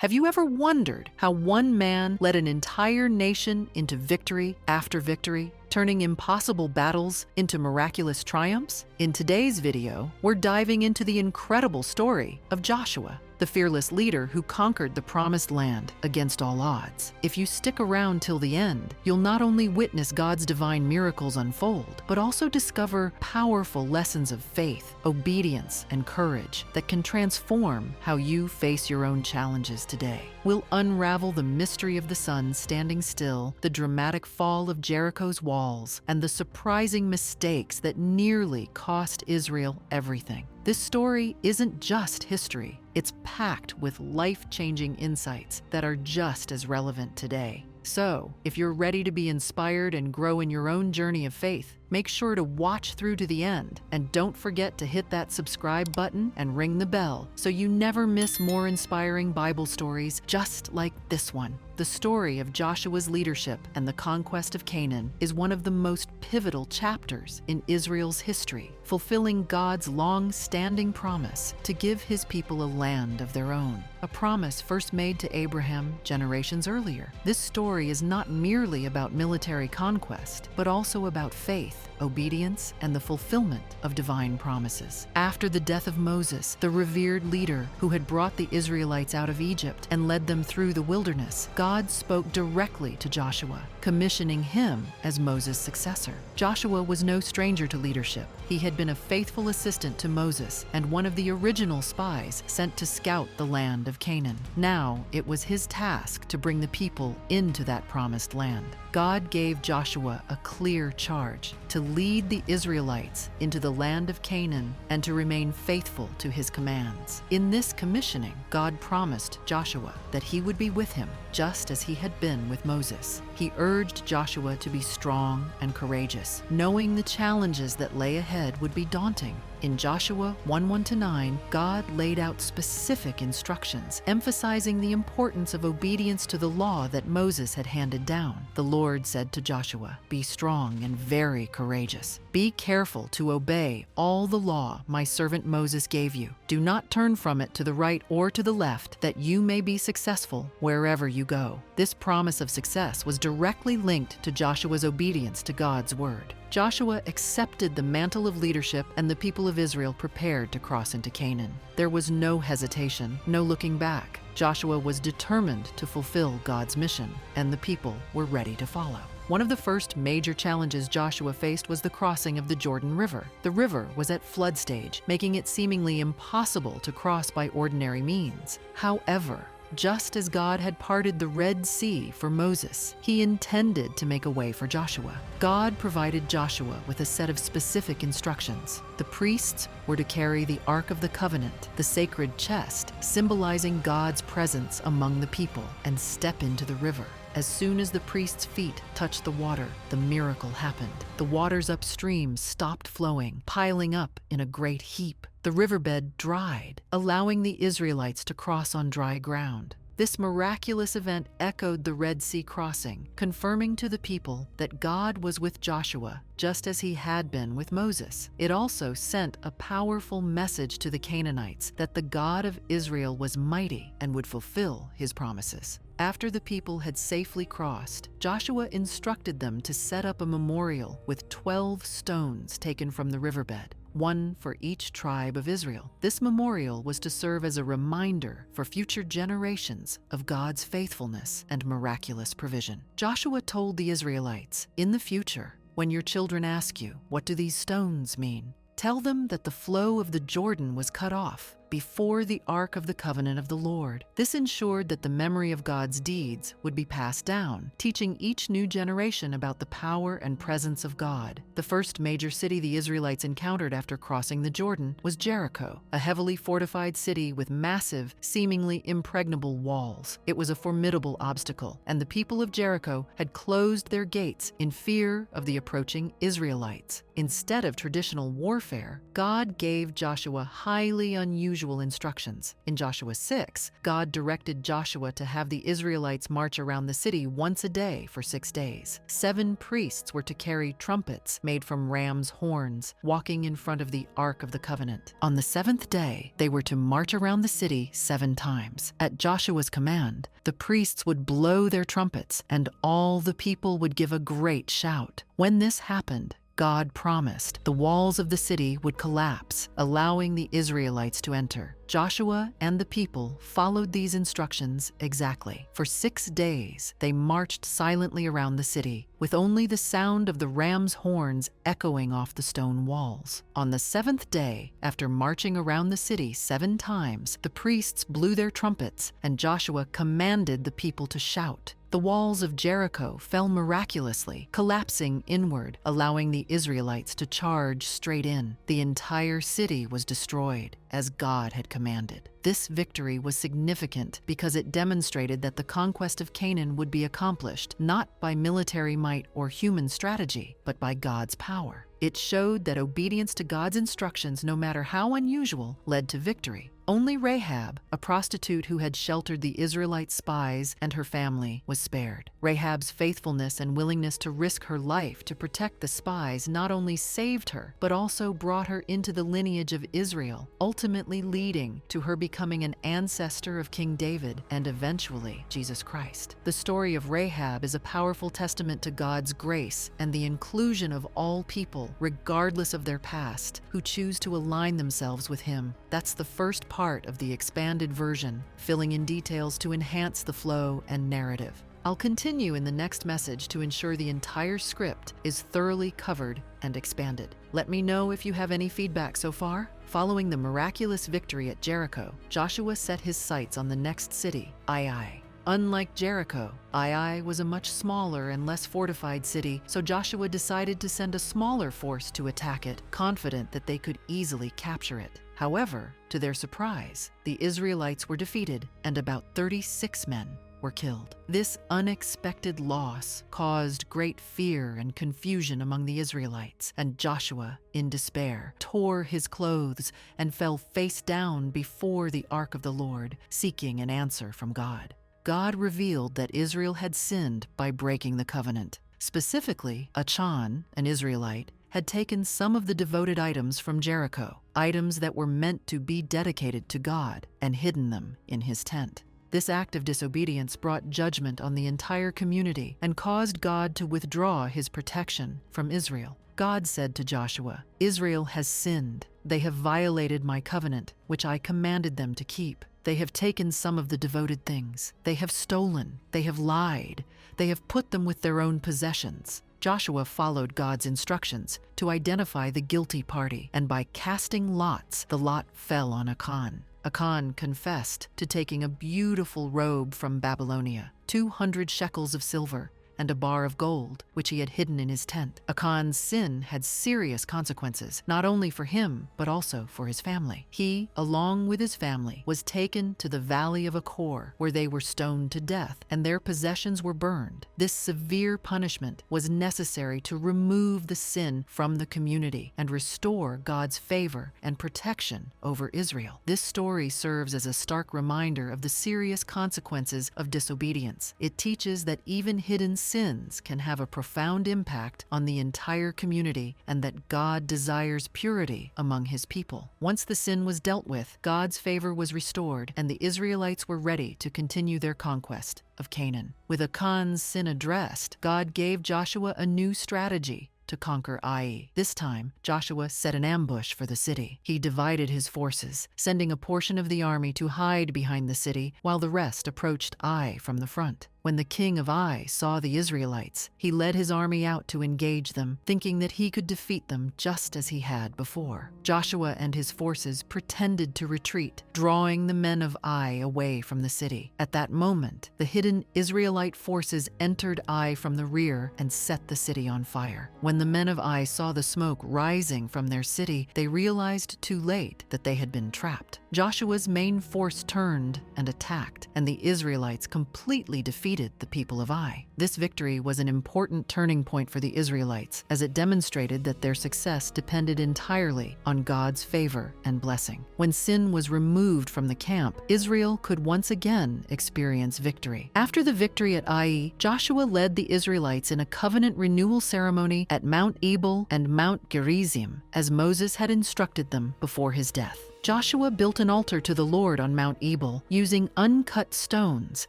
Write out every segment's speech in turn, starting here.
Have you ever wondered how one man led an entire nation into victory after victory, turning impossible battles into miraculous triumphs? In today's video, we're diving into the incredible story of Joshua, the fearless leader who conquered the promised land against all odds. If you stick around till the end, you'll not only witness God's divine miracles unfold, but also discover powerful lessons of faith, obedience, and courage that can transform how you face your own challenges today. We'll unravel the mystery of the sun standing still, the dramatic fall of Jericho's walls, and the surprising mistakes that nearly cost Israel everything. This story isn't just history, it's packed with life-changing insights that are just as relevant today. So, if you're ready to be inspired and grow in your own journey of faith, make sure to watch through to the end, and don't forget to hit that subscribe button and ring the bell so you never miss more inspiring Bible stories just like this one. The story of Joshua's leadership and the conquest of Canaan is one of the most pivotal chapters in Israel's history, fulfilling God's long-standing promise to give his people a land of their own, a promise first made to Abraham generations earlier. This story is not merely about military conquest, but also about faith, obedience, and the fulfillment of divine promises. After the death of Moses, the revered leader who had brought the Israelites out of Egypt and led them through the wilderness, God spoke directly to Joshua, commissioning him as Moses' successor. Joshua was no stranger to leadership. He had been a faithful assistant to Moses and one of the original spies sent to scout the land of Canaan. Now it was his task to bring the people into that promised land. God gave Joshua a clear charge to lead the Israelites into the land of Canaan and to remain faithful to his commands. In this commissioning, God promised Joshua that he would be with him, just as he had been with Moses. He urged Joshua to be strong and courageous, knowing the challenges that lay ahead would be daunting. In Joshua 1:1-9, God laid out specific instructions, emphasizing the importance of obedience to the law that Moses had handed down. The Lord said to Joshua, "Be strong and very courageous. Be careful to obey all the law my servant Moses gave you. Do not turn from it to the right or to the left, that you may be successful wherever you go." This promise of success was directly linked to Joshua's obedience to God's word. Joshua accepted the mantle of leadership, and the people of Israel prepared to cross into Canaan. There was no hesitation, no looking back. Joshua was determined to fulfill God's mission, and the people were ready to follow. One of the first major challenges Joshua faced was the crossing of the Jordan River. The river was at flood stage, making it seemingly impossible to cross by ordinary means. However, just as God had parted the Red Sea for Moses, he intended to make a way for Joshua. God provided Joshua with a set of specific instructions. The priests were to carry the Ark of the Covenant, the sacred chest, symbolizing God's presence among the people, and step into the river. As soon as the priest's feet touched the water, the miracle happened. The waters upstream stopped flowing, piling up in a great heap. The riverbed dried, allowing the Israelites to cross on dry ground. This miraculous event echoed the Red Sea crossing, confirming to the people that God was with Joshua, just as he had been with Moses. It also sent a powerful message to the Canaanites that the God of Israel was mighty and would fulfill his promises. After the people had safely crossed, Joshua instructed them to set up a memorial with 12 stones taken from the riverbed, one for each tribe of Israel. This memorial was to serve as a reminder for future generations of God's faithfulness and miraculous provision. Joshua told the Israelites, "In the future, when your children ask you, 'What do these stones mean?' tell them that the flow of the Jordan was cut off before the Ark of the Covenant of the Lord." This ensured that the memory of God's deeds would be passed down, teaching each new generation about the power and presence of God. The first major city the Israelites encountered after crossing the Jordan was Jericho, a heavily fortified city with massive, seemingly impregnable walls. It was a formidable obstacle, and the people of Jericho had closed their gates in fear of the approaching Israelites. Instead of traditional warfare, God gave Joshua highly unusual unusual instructions. In Joshua 6, God directed Joshua to have the Israelites march around the city once a day for 6 days. 7 priests were to carry trumpets made from ram's horns, walking in front of the Ark of the Covenant. On the 7th day, they were to march around the city 7 times. At Joshua's command, the priests would blow their trumpets, and all the people would give a great shout. When this happened, God promised the walls of the city would collapse, allowing the Israelites to enter. Joshua and the people followed these instructions exactly. For 6 days, they marched silently around the city, with only the sound of the ram's horns echoing off the stone walls. On the 7th day, after marching around the city 7 times, the priests blew their trumpets, and Joshua commanded the people to shout. The walls of Jericho fell miraculously, collapsing inward, allowing the Israelites to charge straight in. The entire city was destroyed, as God had commanded. This victory was significant because it demonstrated that the conquest of Canaan would be accomplished not by military might or human strategy, but by God's power. It showed that obedience to God's instructions, no matter how unusual, led to victory. Only Rahab, a prostitute who had sheltered the Israelite spies and her family, was spared. Rahab's faithfulness and willingness to risk her life to protect the spies not only saved her, but also brought her into the lineage of Israel, ultimately leading to her becoming an ancestor of King David and eventually Jesus Christ. The story of Rahab is a powerful testament to God's grace and the inclusion of all people, regardless of their past, who choose to align themselves with Him. That's the first part of the expanded version, filling in details to enhance the flow and narrative. I'll continue in the next message to ensure the entire script is thoroughly covered and expanded. Let me know if you have any feedback so far. Following the miraculous victory at Jericho, Joshua set his sights on the next city, Ai. Unlike Jericho, Ai was a much smaller and less fortified city, so Joshua decided to send a smaller force to attack it, confident that they could easily capture it. However, to their surprise, the Israelites were defeated and about 36 men were killed. This unexpected loss caused great fear and confusion among the Israelites, and Joshua, in despair, tore his clothes and fell face down before the ark of the Lord, seeking an answer from God. God revealed that Israel had sinned by breaking the covenant. Specifically, Achan, an Israelite, had taken some of the devoted items from Jericho, items that were meant to be dedicated to God, and hidden them in his tent. This act of disobedience brought judgment on the entire community and caused God to withdraw his protection from Israel. God said to Joshua, "Israel has sinned. They have violated my covenant, which I commanded them to keep. They have taken some of the devoted things. They have stolen. They have lied. They have put them with their own possessions." Joshua followed God's instructions to identify the guilty party, and by casting lots, the lot fell on Achan. Achan confessed to taking a beautiful robe from Babylonia, 200 shekels of silver, and a bar of gold, which he had hidden in his tent. Achan's sin had serious consequences, not only for him, but also for his family. He, along with his family, was taken to the valley of Achor, where they were stoned to death, and their possessions were burned. This severe punishment was necessary to remove the sin from the community and restore God's favor and protection over Israel. This story serves as a stark reminder of the serious consequences of disobedience. It teaches that even hidden sins can have a profound impact on the entire community, and that God desires purity among his people. Once the sin was dealt with, God's favor was restored, and the Israelites were ready to continue their conquest of Canaan. With Achan's sin addressed, God gave Joshua a new strategy to conquer Ai. This time, Joshua set an ambush for the city. He divided his forces, sending a portion of the army to hide behind the city while the rest approached Ai from the front. When the king of Ai saw the Israelites, he led his army out to engage them, thinking that he could defeat them just as he had before. Joshua and his forces pretended to retreat, drawing the men of Ai away from the city. At that moment, the hidden Israelite forces entered Ai from the rear and set the city on fire. When the men of Ai saw the smoke rising from their city, they realized too late that they had been trapped. Joshua's main force turned and attacked, and the Israelites completely defeated defeated the people of Ai. This victory was an important turning point for the Israelites, as it demonstrated that their success depended entirely on God's favor and blessing. When sin was removed from the camp, Israel could once again experience victory. After the victory at Ai, Joshua led the Israelites in a covenant renewal ceremony at Mount Ebal and Mount Gerizim, as Moses had instructed them before his death. Joshua built an altar to the Lord on Mount Ebal using uncut stones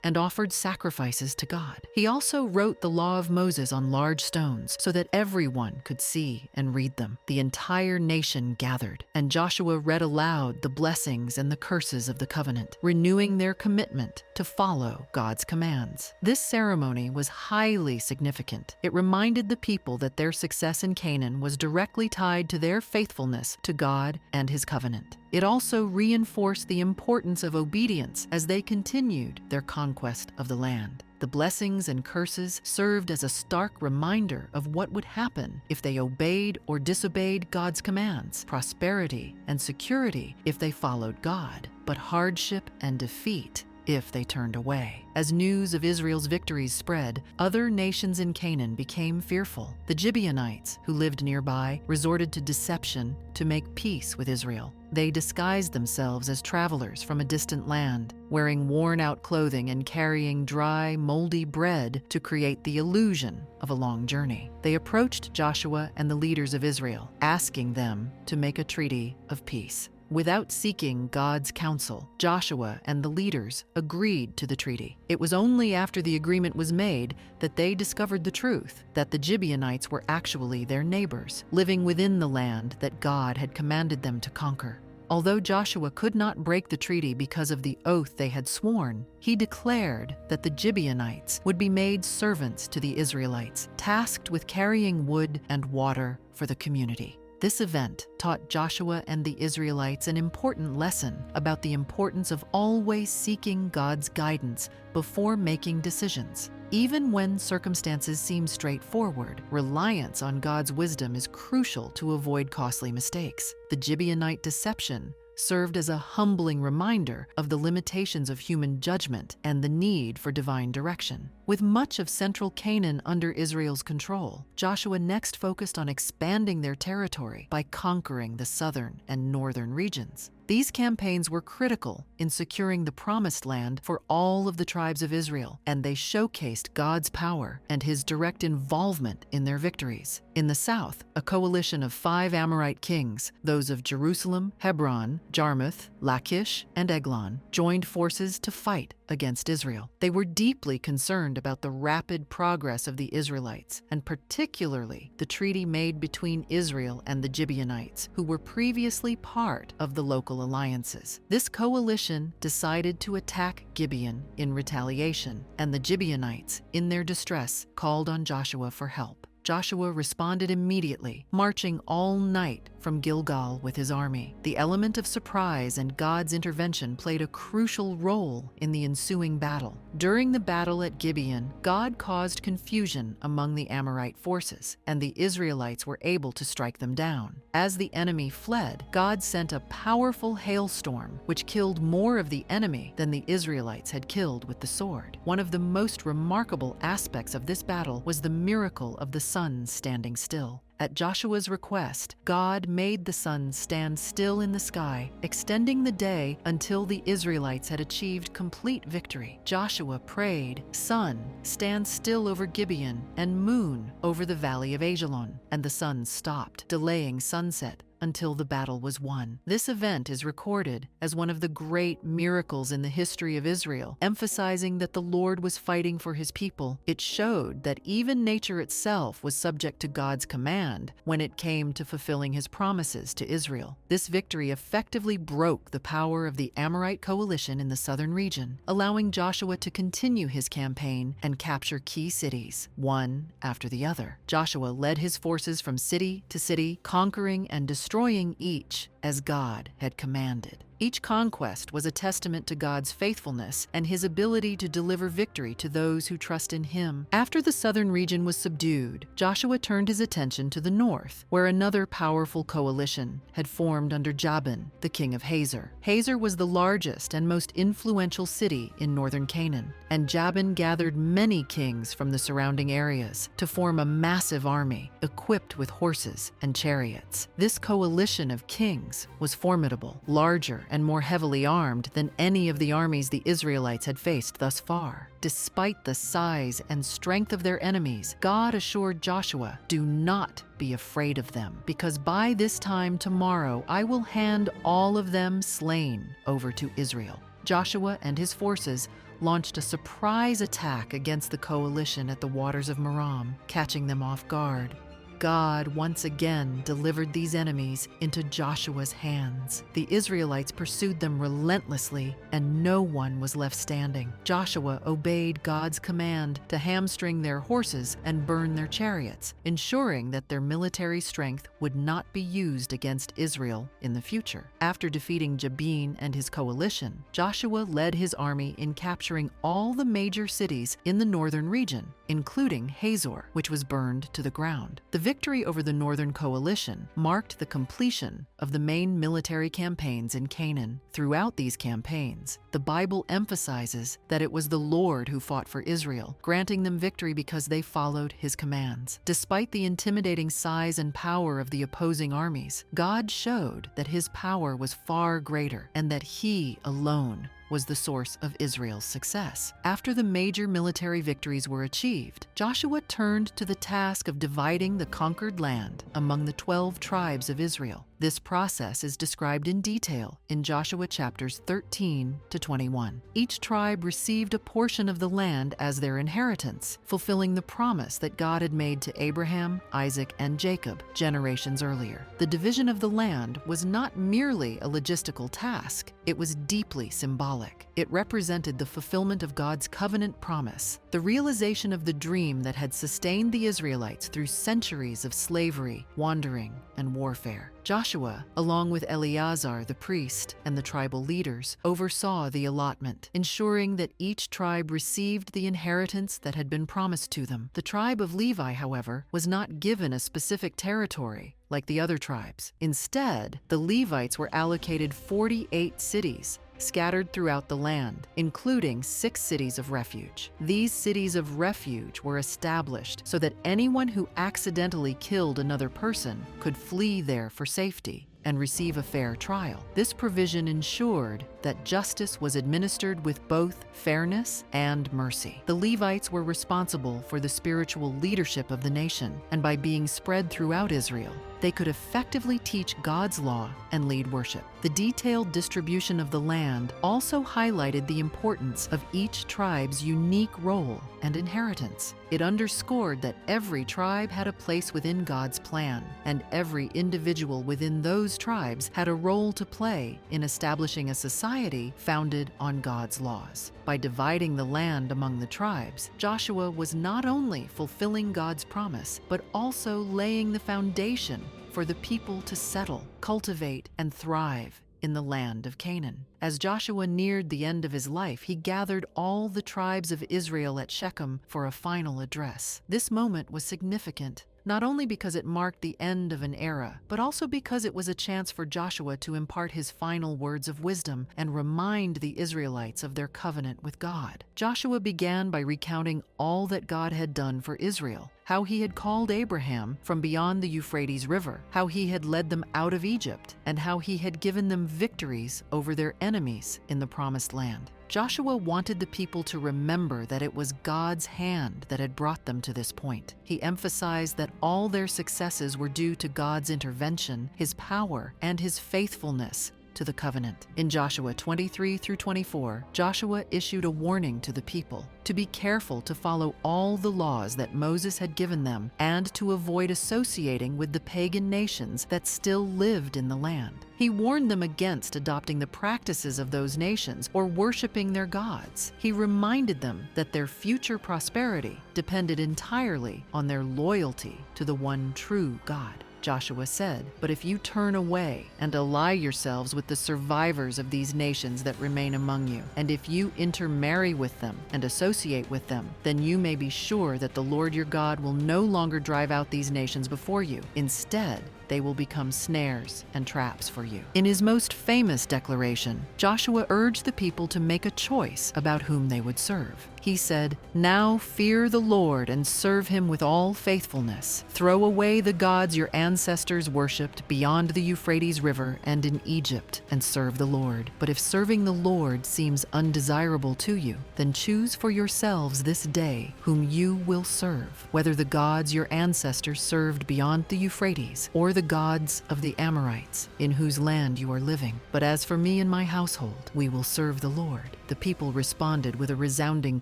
and offered sacrifices to God. He also wrote the law of Moses on large stones so that everyone could see and read them. The entire nation gathered, and Joshua read aloud the blessings and the curses of the covenant, renewing their commitment to follow God's commands. This ceremony was highly significant. It reminded the people that their success in Canaan was directly tied to their faithfulness to God and His covenant. It also reinforced the importance of obedience as they continued their conquest of the land. The blessings and curses served as a stark reminder of what would happen if they obeyed or disobeyed God's commands: prosperity and security if they followed God, but hardship and defeat if they turned away. As news of Israel's victories spread, other nations in Canaan became fearful. The Gibeonites, who lived nearby, resorted to deception to make peace with Israel. They disguised themselves as travelers from a distant land, wearing worn-out clothing and carrying dry, moldy bread to create the illusion of a long journey. They approached Joshua and the leaders of Israel, asking them to make a treaty of peace. Without seeking God's counsel, Joshua and the leaders agreed to the treaty. It was only after the agreement was made that they discovered the truth, that the Gibeonites were actually their neighbors, living within the land that God had commanded them to conquer. Although Joshua could not break the treaty because of the oath they had sworn, he declared that the Gibeonites would be made servants to the Israelites, tasked with carrying wood and water for the community. This event taught Joshua and the Israelites an important lesson about the importance of always seeking God's guidance before making decisions. Even when circumstances seem straightforward, reliance on God's wisdom is crucial to avoid costly mistakes. The Gibeonite deception served as a humbling reminder of the limitations of human judgment and the need for divine direction. With much of central Canaan under Israel's control, Joshua next focused on expanding their territory by conquering the southern and northern regions. These campaigns were critical in securing the promised land for all of the tribes of Israel, and they showcased God's power and His direct involvement in their victories. In the south, a coalition of 5 Amorite kings, those of Jerusalem, Hebron, Jarmuth, Lachish, and Eglon, joined forces to fight against Israel. They were deeply concerned about the rapid progress of the Israelites, and particularly the treaty made between Israel and the Gibeonites, who were previously part of the local alliances. This coalition decided to attack Gibeon in retaliation, and the Gibeonites, in their distress, called on Joshua for help. Joshua responded immediately, marching all night from Gilgal with his army. The element of surprise and God's intervention played a crucial role in the ensuing battle. During the battle at Gibeon, God caused confusion among the Amorite forces, and the Israelites were able to strike them down. As the enemy fled, God sent a powerful hailstorm, which killed more of the enemy than the Israelites had killed with the sword. One of the most remarkable aspects of this battle was the miracle of the sun standing still. At Joshua's request, God made the sun stand still in the sky, extending the day until the Israelites had achieved complete victory. Joshua prayed, "Sun, stand still over Gibeon, and moon over the valley of Ajalon," and the sun stopped, delaying sunset until the battle was won. This event is recorded as one of the great miracles in the history of Israel, emphasizing that the Lord was fighting for His people. It showed that even nature itself was subject to God's command when it came to fulfilling His promises to Israel. This victory effectively broke the power of the Amorite coalition in the southern region, allowing Joshua to continue his campaign and capture key cities, one after the other. Joshua led his forces from city to city, conquering and destroying each as God had commanded. Each conquest was a testament to God's faithfulness and his ability to deliver victory to those who trust in him. After the southern region was subdued, Joshua turned his attention to the north, where another powerful coalition had formed under Jabin, the king of Hazor. Hazor was the largest and most influential city in northern Canaan, and Jabin gathered many kings from the surrounding areas to form a massive army equipped with horses and chariots. This coalition of kings was formidable, larger, and more heavily armed than any of the armies the Israelites had faced thus far. Despite the size and strength of their enemies, God assured Joshua, "Do not be afraid of them, because by this time tomorrow I will hand all of them slain over to Israel." Joshua and his forces launched a surprise attack against the coalition at the waters of Merom, catching them off guard. God once again delivered these enemies into Joshua's hands. The Israelites pursued them relentlessly, and no one was left standing. Joshua obeyed God's command to hamstring their horses and burn their chariots, ensuring that their military strength would not be used against Israel in the future. After defeating Jabin and his coalition, Joshua led his army in capturing all the major cities in the northern region, including Hazor, which was burned to the ground. The victory over the Northern Coalition marked the completion of the main military campaigns in Canaan. Throughout these campaigns, the Bible emphasizes that it was the Lord who fought for Israel, granting them victory because they followed his commands. Despite the intimidating size and power of the opposing armies, God showed that his power was far greater and that he alone was the source of Israel's success. After the major military victories were achieved, Joshua turned to the task of dividing the conquered land among the 12 tribes of Israel. This process is described in detail in Joshua chapters 13 to 21. Each tribe received a portion of the land as their inheritance, fulfilling the promise that God had made to Abraham, Isaac, and Jacob generations earlier. The division of the land was not merely a logistical task, it was deeply symbolic. It represented the fulfillment of God's covenant promise, the realization of the dream that had sustained the Israelites through centuries of slavery, wandering, and warfare. Joshua, along with Eleazar the priest and the tribal leaders, oversaw the allotment, ensuring that each tribe received the inheritance that had been promised to them. The tribe of Levi, however, was not given a specific territory like the other tribes. Instead, the Levites were allocated 48 cities, scattered throughout the land, including 6 cities of refuge. These cities of refuge were established so that anyone who accidentally killed another person could flee there for safety and receive a fair trial. This provision ensured that justice was administered with both fairness and mercy. The Levites were responsible for the spiritual leadership of the nation, and by being spread throughout Israel, they could effectively teach God's law and lead worship. The detailed distribution of the land also highlighted the importance of each tribe's unique role and inheritance. It underscored that every tribe had a place within God's plan, and every individual within those tribes had a role to play in establishing a society founded on God's laws. By dividing the land among the tribes, Joshua was not only fulfilling God's promise, but also laying the foundation for the people to settle, cultivate, and thrive in the land of Canaan. As Joshua neared the end of his life, he gathered all the tribes of Israel at Shechem for a final address. This moment was significant, not only because it marked the end of an era, but also because it was a chance for Joshua to impart his final words of wisdom and remind the Israelites of their covenant with God. Joshua began by recounting all that God had done for Israel, how he had called Abraham from beyond the Euphrates River, how he had led them out of Egypt, and how he had given them victories over their enemies in the Promised Land. Joshua wanted the people to remember that it was God's hand that had brought them to this point. He emphasized that all their successes were due to God's intervention, his power, and his faithfulness to the covenant. In Joshua 23 through 24, Joshua issued a warning to the people to be careful to follow all the laws that Moses had given them and to avoid associating with the pagan nations that still lived in the land. He warned them against adopting the practices of those nations or worshiping their gods. He reminded them that their future prosperity depended entirely on their loyalty to the one true God. Joshua said, "But if you turn away and ally yourselves with the survivors of these nations that remain among you, and if you intermarry with them and associate with them, then you may be sure that the Lord your God will no longer drive out these nations before you. Instead, they will become snares and traps for you." In his most famous declaration, Joshua urged the people to make a choice about whom they would serve. He said, "Now fear the Lord and serve him with all faithfulness. Throw away the gods your ancestors worshipped beyond the Euphrates River and in Egypt and serve the Lord. But if serving the Lord seems undesirable to you, then choose for yourselves this day whom you will serve, whether the gods your ancestors served beyond the Euphrates or the gods of the Amorites, in whose land you are living. But as for me and my household, we will serve the Lord." The people responded with a resounding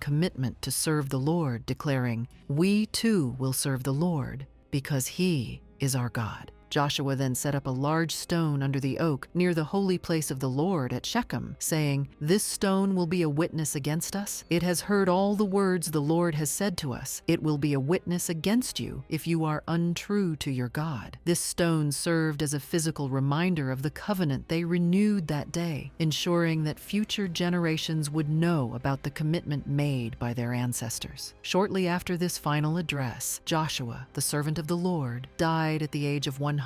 commitment to serve the Lord, declaring, "We too will serve the Lord, because He is our God." Joshua then set up a large stone under the oak near the holy place of the Lord at Shechem, saying, "This stone will be a witness against us. It has heard all the words the Lord has said to us. It will be a witness against you if you are untrue to your God." This stone served as a physical reminder of the covenant they renewed that day, ensuring that future generations would know about the commitment made by their ancestors. Shortly after this final address, Joshua, the servant of the Lord, died at the age of 110.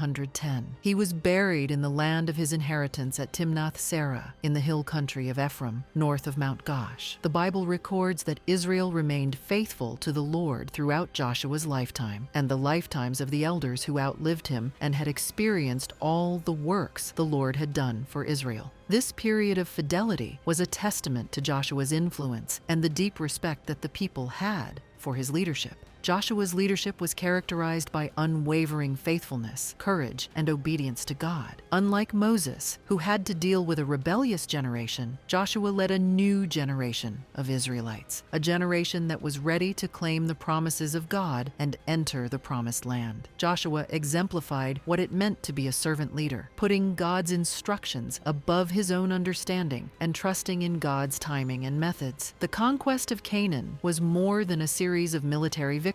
He was buried in the land of his inheritance at Timnath-Serah in the hill country of Ephraim, north of Mount Gosh. The Bible records that Israel remained faithful to the Lord throughout Joshua's lifetime and the lifetimes of the elders who outlived him and had experienced all the works the Lord had done for Israel. This period of fidelity was a testament to Joshua's influence and the deep respect that the people had for his leadership. Joshua's leadership was characterized by unwavering faithfulness, courage, and obedience to God. Unlike Moses, who had to deal with a rebellious generation, Joshua led a new generation of Israelites, a generation that was ready to claim the promises of God and enter the promised land. Joshua exemplified what it meant to be a servant leader, putting God's instructions above his own understanding and trusting in God's timing and methods. The conquest of Canaan was more than a series of military victories.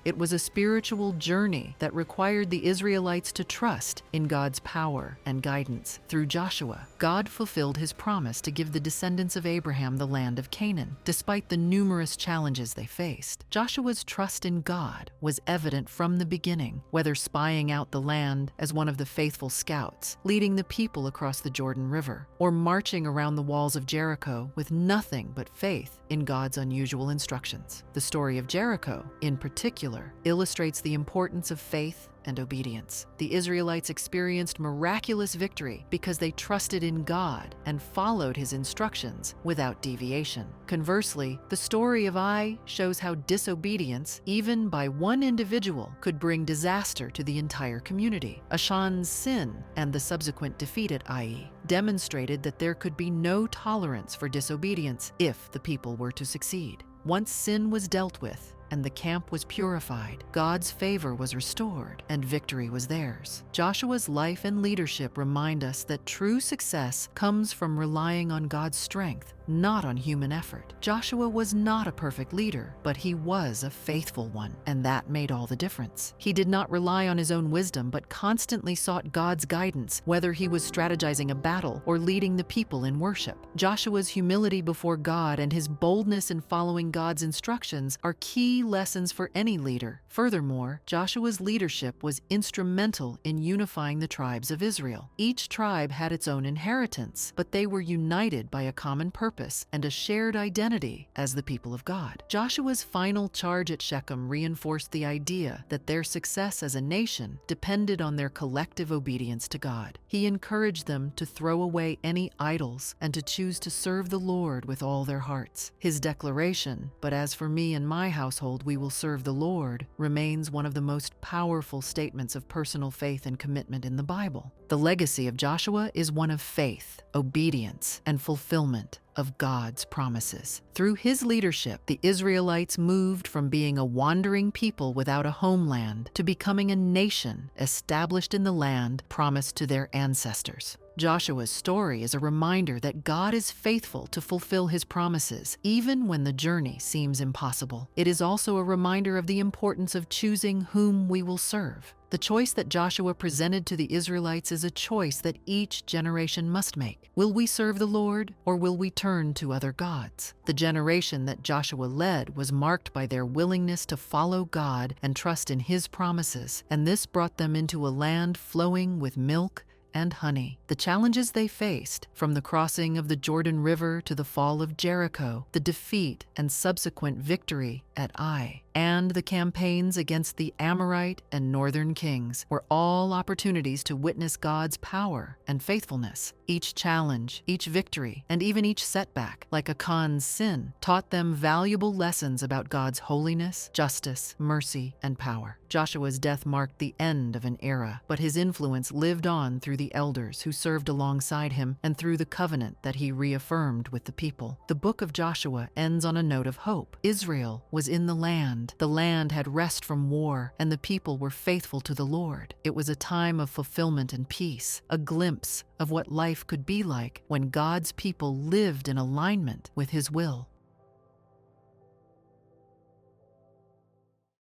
It was a spiritual journey that required the Israelites to trust in God's power and guidance. Through Joshua, God fulfilled his promise to give the descendants of Abraham the land of Canaan, despite the numerous challenges they faced. Joshua's trust in God was evident from the beginning, whether spying out the land as one of the faithful scouts, leading the people across the Jordan River, or marching around the walls of Jericho with nothing but faith in God's unusual instructions. The story of Jericho, in particular, illustrates the importance of faith and obedience. The Israelites experienced miraculous victory because they trusted in God and followed his instructions without deviation. Conversely, the story of Ai shows how disobedience, even by one individual, could bring disaster to the entire community. Achan's sin and the subsequent defeat at Ai demonstrated that there could be no tolerance for disobedience if the people were to succeed. Once sin was dealt with, and the camp was purified, God's favor was restored, and victory was theirs. Joshua's life and leadership remind us that true success comes from relying on God's strength, not on human effort. Joshua was not a perfect leader, but he was a faithful one, and that made all the difference. He did not rely on his own wisdom, but constantly sought God's guidance, whether he was strategizing a battle or leading the people in worship. Joshua's humility before God and his boldness in following God's instructions are key lessons for any leader. Furthermore, Joshua's leadership was instrumental in unifying the tribes of Israel. Each tribe had its own inheritance, but they were united by a common purpose and a shared identity as the people of God. Joshua's final charge at Shechem reinforced the idea that their success as a nation depended on their collective obedience to God. He encouraged them to throw away any idols and to choose to serve the Lord with all their hearts. His declaration, "But as for me and my household, we will serve the Lord," remains one of the most powerful statements of personal faith and commitment in the Bible. The legacy of Joshua is one of faith, obedience, and fulfillment of God's promises. Through his leadership, the Israelites moved from being a wandering people without a homeland to becoming a nation established in the land promised to their ancestors. Joshua's story is a reminder that God is faithful to fulfill his promises, even when the journey seems impossible. It is also a reminder of the importance of choosing whom we will serve. The choice that Joshua presented to the Israelites is a choice that each generation must make. Will we serve the Lord, or will we turn to other gods? The generation that Joshua led was marked by their willingness to follow God and trust in his promises, and this brought them into a land flowing with milk and honey. The challenges they faced, from the crossing of the Jordan River to the fall of Jericho, the defeat and subsequent victory at Ai, and the campaigns against the Amorite and northern kings, were all opportunities to witness God's power and faithfulness. Each challenge, each victory, and even each setback, like Achan's sin, taught them valuable lessons about God's holiness, justice, mercy, and power. Joshua's death marked the end of an era, but his influence lived on through the elders who served alongside him and through the covenant that he reaffirmed with the people. The book of Joshua ends on a note of hope. Israel was in the land. The land had rest from war, and the people were faithful to the Lord. It was a time of fulfillment and peace, a glimpse of what life could be like when God's people lived in alignment with his will.